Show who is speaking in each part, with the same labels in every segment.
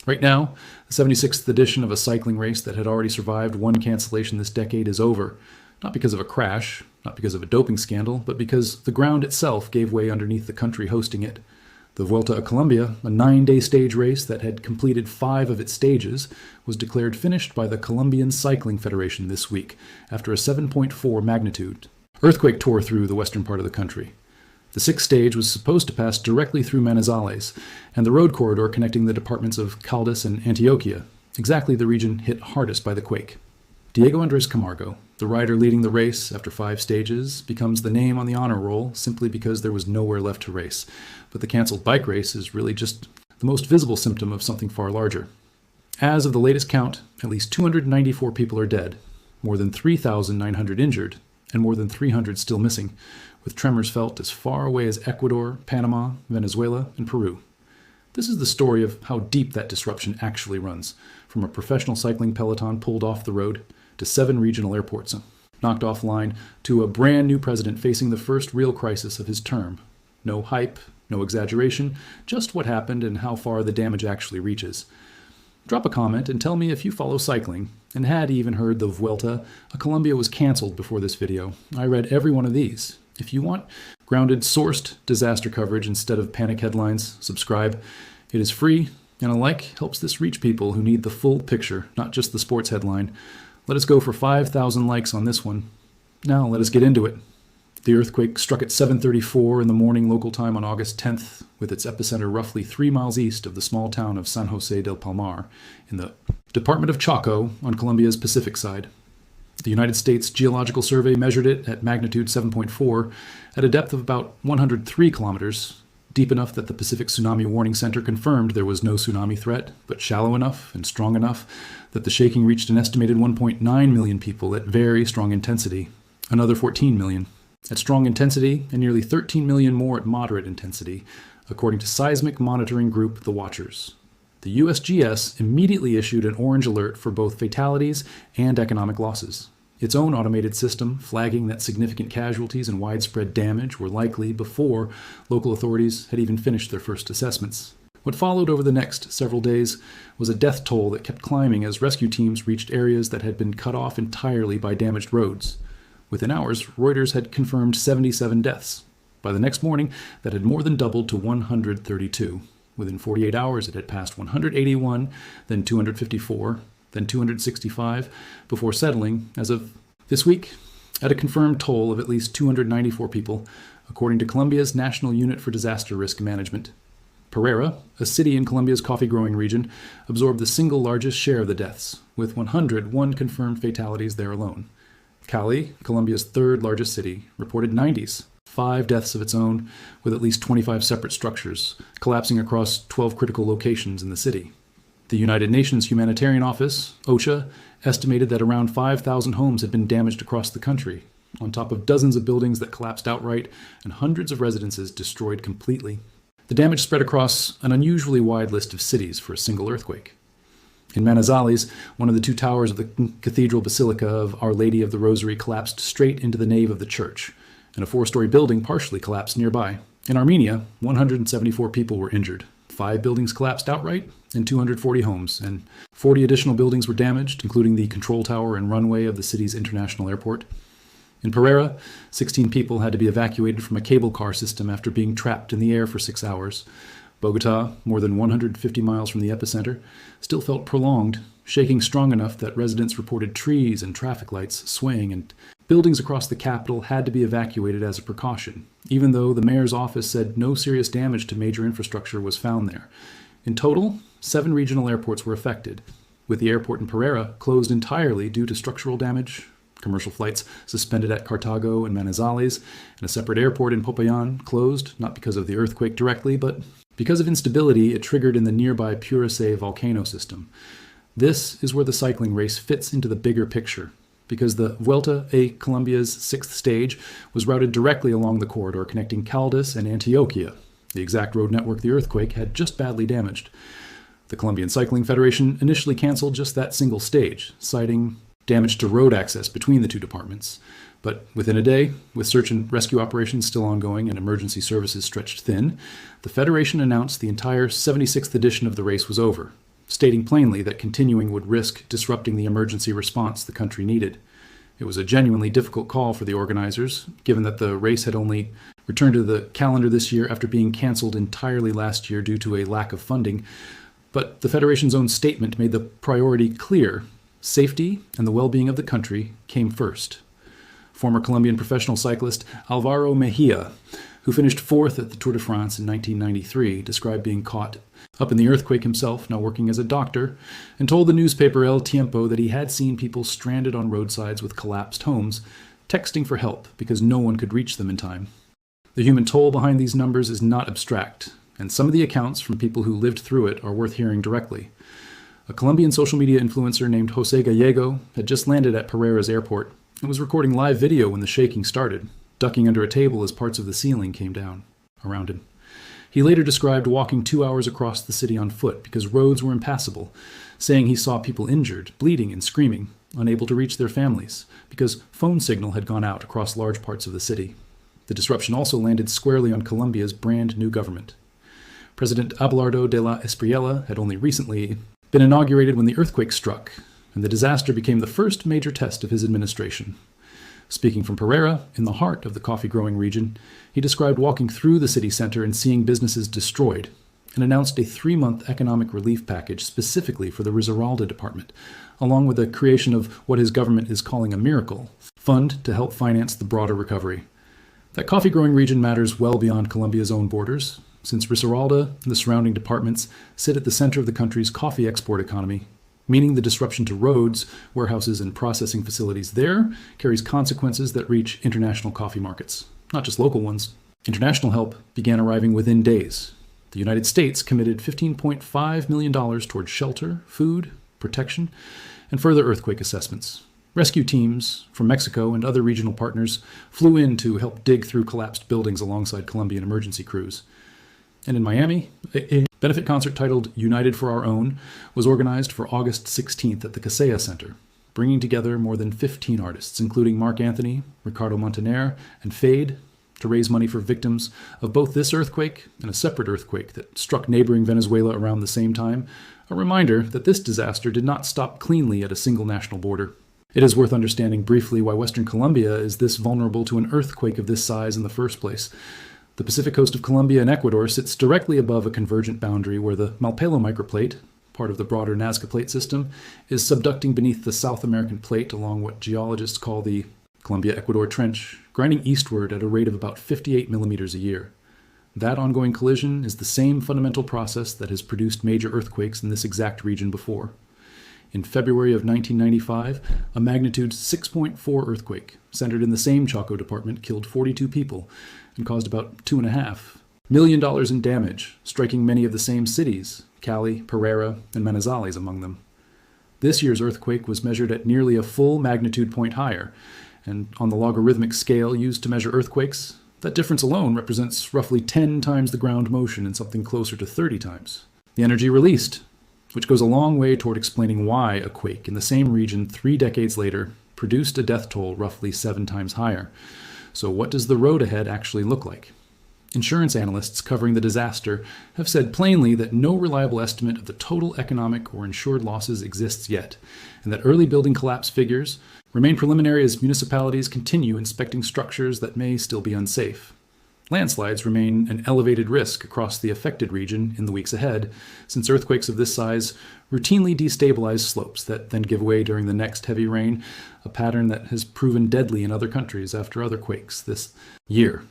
Speaker 1: Right now, the 76th edition of a cycling race that had already survived one cancellation this decade is over. Not because of a crash, not because of a doping scandal, but because the ground itself gave way underneath the country hosting it. The Vuelta a Colombia, a 9-day stage race that had completed 5 of its stages, was declared finished by the Colombian Cycling Federation this week after a 7.4 magnitude earthquake tore through the western part of the country. The 6th stage was supposed to pass directly through Manizales and the road corridor connecting the departments of Caldas and Antioquia, exactly the region hit hardest by the quake. Diego Andres Camargo, the rider leading the race after 5 stages, becomes the name on the honor roll simply because there was nowhere left to race. But the canceled bike race is really just the most visible symptom of something far larger. As of the latest count, at least 294 people are dead, more than 3,900 injured, and more than 300 still missing, with tremors felt as far away as Ecuador, Panama, Venezuela, and Peru. This is the story of how deep that disruption actually runs, from a professional cycling peloton pulled off the road to 7 regional airports knocked offline to a brand new president facing the first real crisis of his term. No hype, no exaggeration, just what happened and how far the damage actually reaches. Drop a comment and tell me if you follow cycling and had even heard the Vuelta a Colombia was canceled before this video. I read every one of these. If you want grounded, sourced disaster coverage instead of panic headlines, subscribe. It is free, and a like helps this reach people who need the full picture, not just the sports headline. Let us go for 5,000 likes on this one. Now let us get into it. The earthquake struck at 7:34 in the morning local time on August 10th, with its epicenter roughly 3 miles east of the small town of San Jose del Palmar, in the department of Chaco on Colombia's Pacific side. The United States Geological Survey measured it at magnitude 7.4 at a depth of about 103 kilometers, deep enough that the Pacific Tsunami Warning Center confirmed there was no tsunami threat, but shallow enough and strong enough that the shaking reached an estimated 1.9 million people at very strong intensity, another 14 million at strong intensity, and nearly 13 million more at moderate intensity, according to seismic monitoring group The Watchers. The USGS immediately issued an orange alert for both fatalities and economic losses. Its own automated system flagging that significant casualties and widespread damage were likely before local authorities had even finished their first assessments. What followed over the next several days was a death toll that kept climbing as rescue teams reached areas that had been cut off entirely by damaged roads. Within hours, Reuters had confirmed 77 deaths. By the next morning, that had more than doubled to 132. Within 48 hours, it had passed 181, then 254, then 265, before settling, as of this week, at a confirmed toll of at least 294 people, according to Colombia's National Unit for Disaster Risk Management. Pereira, a city in Colombia's coffee-growing region, absorbed the single largest share of the deaths, with 101 confirmed fatalities there alone. Cali, Colombia's 3rd largest city, reported 90s. 5 deaths of its own, with at least 25 separate structures, collapsing across 12 critical locations in the city. The United Nations Humanitarian Office, OCHA, estimated that around 5,000 homes had been damaged across the country, on top of dozens of buildings that collapsed outright and hundreds of residences destroyed completely. The damage spread across an unusually wide list of cities for a single earthquake. In Manizales, one of the 2 towers of the Cathedral Basilica of Our Lady of the Rosary collapsed straight into the nave of the church, and a 4-story building partially collapsed nearby. In Armenia, 174 people were injured. 5 buildings collapsed outright, and 240 homes, and 40 additional buildings were damaged, including the control tower and runway of the city's international airport. In Pereira, 16 people had to be evacuated from a cable car system after being trapped in the air for 6 hours. Bogotá, more than 150 miles from the epicenter, still felt prolonged, shaking strong enough that residents reported trees and traffic lights swaying, and buildings across the capital had to be evacuated as a precaution, even though the mayor's office said no serious damage to major infrastructure was found there. In total, 7 regional airports were affected, with the airport in Pereira closed entirely due to structural damage, commercial flights suspended at Cartago and Manizales, and a separate airport in Popayan closed, not because of the earthquake directly, but because of instability it triggered in the nearby Puracé volcano system. This is where the cycling race fits into the bigger picture, because the Vuelta a Colombia's 6th stage was routed directly along the corridor connecting Caldas and Antioquia, the exact road network the earthquake had just badly damaged. The Colombian Cycling Federation initially canceled just that single stage, citing damage to road access between the 2 departments. But within a day, with search and rescue operations still ongoing and emergency services stretched thin, the Federation announced the entire 76th edition of the race was over, stating plainly that continuing would risk disrupting the emergency response the country needed. It was a genuinely difficult call for the organizers, given that the race had only returned to the calendar this year after being canceled entirely last year due to a lack of funding. But the Federation's own statement made the priority clear. Safety and the well-being of the country came first. Former Colombian professional cyclist Alvaro Mejia, who finished fourth at the Tour de France in 1993, described being caught up in the earthquake himself, now working as a doctor, and told the newspaper El Tiempo that he had seen people stranded on roadsides with collapsed homes, texting for help because no one could reach them in time. The human toll behind these numbers is not abstract, and some of the accounts from people who lived through it are worth hearing directly. A Colombian social media influencer named Jose Gallego had just landed at Pereira's airport and was recording live video when the shaking started, ducking under a table as parts of the ceiling came down around him. He later described walking 2 hours across the city on foot because roads were impassable, saying he saw people injured, bleeding and screaming, unable to reach their families, because phone signal had gone out across large parts of the city. The disruption also landed squarely on Colombia's brand new government. President Abelardo de la Espriella had only recently been inaugurated when the earthquake struck, and the disaster became the first major test of his administration. Speaking from Pereira, in the heart of the coffee-growing region, he described walking through the city center and seeing businesses destroyed, and announced a 3-month economic relief package specifically for the Risaralda department, along with the creation of what his government is calling a miracle fund to help finance the broader recovery. That coffee-growing region matters well beyond Colombia's own borders, since Risaralda and the surrounding departments sit at the center of the country's coffee export economy, meaning the disruption to roads, warehouses, and processing facilities there carries consequences that reach international coffee markets, not just local ones. International help began arriving within days. The United States committed $15.5 million towards shelter, food, protection, and further earthquake assessments. Rescue teams from Mexico and other regional partners flew in to help dig through collapsed buildings alongside Colombian emergency crews. And in Miami, a benefit concert titled United for Our Own was organized for August 16th at the Casella Center, bringing together more than 15 artists, including Mark Anthony, Ricardo Montaner, and Fade, to raise money for victims of both this earthquake and a separate earthquake that struck neighboring Venezuela around the same time, a reminder that this disaster did not stop cleanly at a single national border. It is worth understanding briefly why Western Colombia is this vulnerable to an earthquake of this size in the first place. The Pacific coast of Colombia and Ecuador sits directly above a convergent boundary where the Malpelo microplate, part of the broader Nazca plate system, is subducting beneath the South American plate along what geologists call the Colombia-Ecuador Trench, grinding eastward at a rate of about 58 millimeters a year. That ongoing collision is the same fundamental process that has produced major earthquakes in this exact region before. In February of 1995, a magnitude 6.4 earthquake, centered in the same Chaco department, killed 42 people and caused about $2.5 million in damage, striking many of the same cities, Cali, Pereira, and Manizales among them. This year's earthquake was measured at nearly a full magnitude point higher, and on the logarithmic scale used to measure earthquakes, that difference alone represents roughly 10 times the ground motion and something closer to 30 times the energy released, which goes a long way toward explaining why a quake in the same region 3 decades later produced a death toll roughly 7 times higher. So what does the road ahead actually look like? Insurance analysts covering the disaster have said plainly that no reliable estimate of the total economic or insured losses exists yet, and that early building collapse figures remain preliminary as municipalities continue inspecting structures that may still be unsafe. Landslides remain an elevated risk across the affected region in the weeks ahead, since earthquakes of this size routinely destabilize slopes that then give way during the next heavy rain, a pattern that has proven deadly in other countries after other quakes this year.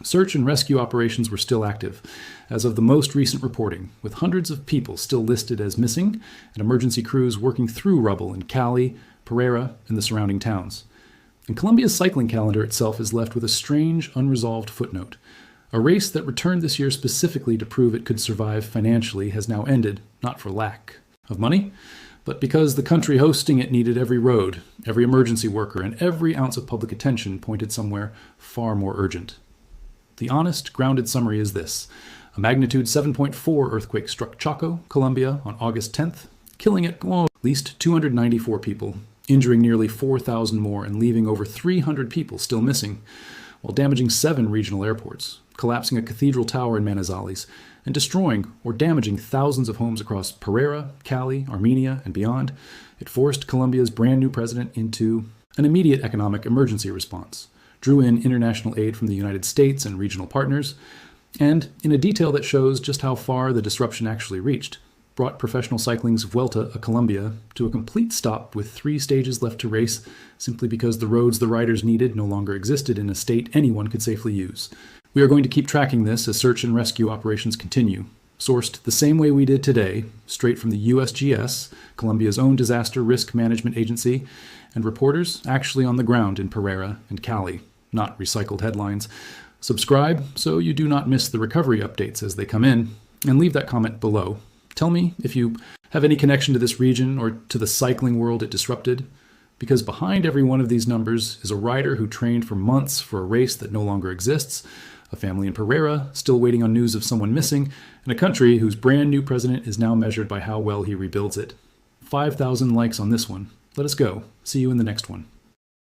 Speaker 1: Search and rescue operations were still active, as of the most recent reporting, with hundreds of people still listed as missing and emergency crews working through rubble in Cali, Pereira, and the surrounding towns. And Colombia's cycling calendar itself is left with a strange, unresolved footnote. A race that returned this year specifically to prove it could survive financially has now ended, not for lack of money, but because the country hosting it needed every road, every emergency worker, and every ounce of public attention pointed somewhere far more urgent. The honest, grounded summary is this. A magnitude 7.4 earthquake struck Chaco, Colombia, on August 10th, killing at least 294 people, injuring nearly 4,000 more and leaving over 300 people still missing, while damaging 7 regional airports, collapsing a cathedral tower in Manizales, and destroying or damaging thousands of homes across Pereira, Cali, Armenia, and beyond, it forced Colombia's brand new president into an immediate economic emergency response, drew in international aid from the United States and regional partners, and, in a detail that shows just how far the disruption actually reached, brought professional cycling's Vuelta a Colombia to a complete stop with 3 stages left to race simply because the roads the riders needed no longer existed in a state anyone could safely use. We are going to keep tracking this as search and rescue operations continue, sourced the same way we did today, straight from the USGS, Colombia's own disaster risk management agency, and reporters actually on the ground in Pereira and Cali, not recycled headlines. Subscribe so you do not miss the recovery updates as they come in, and leave that comment below. Tell me if you have any connection to this region or to the cycling world it disrupted, because behind every one of these numbers is a rider who trained for months for a race that no longer exists, a family in Pereira still waiting on news of someone missing, and a country whose brand new president is now measured by how well he rebuilds it. 5,000 likes on this one. Let us go. See you in the next one.